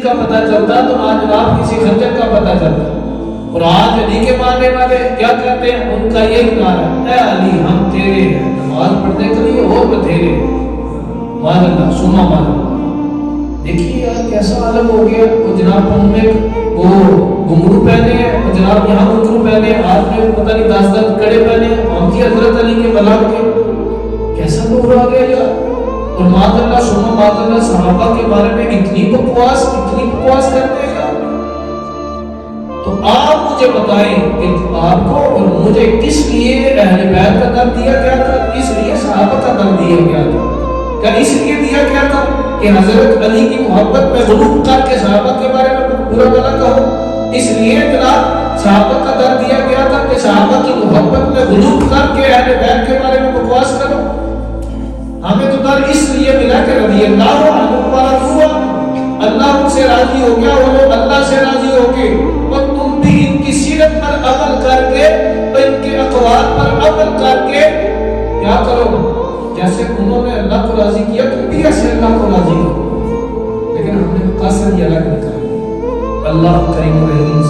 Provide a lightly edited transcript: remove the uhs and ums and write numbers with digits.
کا پتہ چلتا تو آج آپ کسی خنجر کا پتہ چلتا. اور آج علی کے ماننے والے کیا کہتے ہیں؟ ان کا یہی نعرہ ہے، اے علی ہم تیرے ہیں، نماز پڑھنے کے لیے اور بتھیرے. مان اللہ سما مان اللہ. دیکھیے یار کیسا عالم ہو گیا. وہ جناب ہم نے وہ گھنگرو پہنے ہیں، اور جناب یہاں گھنگرو پہنے ہیں، ہاتھ میں پتہ نہیں 10 کڑے پہنے ہیں، ہم کی حضرت علی کے بلا کے. کیسا نور آ گیا یار. اور مان اللہ سما مان اللہ صحابہ کے بارے میں اتنی بکواس کرتے ہیں. تو آپ مجھے بتائیں کہ آپ کو اور مجھے کس لیے اہل بیت کا درد دیا گیا تھا؟ اس لیے صحابہ کا درد دیا گیا تھا. کیا اس لیے دیا گیا تھا کہ حضرت علی کی محبت میں غلو کر کے صحابہ کے بارے میں برا بھلا کہو؟ اس لیے جناب صحابہ کا درد دیا گیا تھا کہ صحابہ کی محبت میں غلو کر کے اہل بیت کے بارے میں بکواس کرو؟ ہمیں تو درد اس لیے ملا کہ رضی اللہ عنہ والا ہوا، اللہ ان سے راضی ہو گیا، وہ لوگ اللہ سے راضی ہو گئے. اور تم بھی ان کی سیرت پر عمل کر کے، ان کے اقوال پر عمل کر کے کیا کرو؟ جیسے انہوں نے اللہ کو راضی کیا تم بھی ایسے اللہ کو راضی کرو. لیکن ہم نے مقاصد یہ الگ نکالا. اللہ کریم و رحیم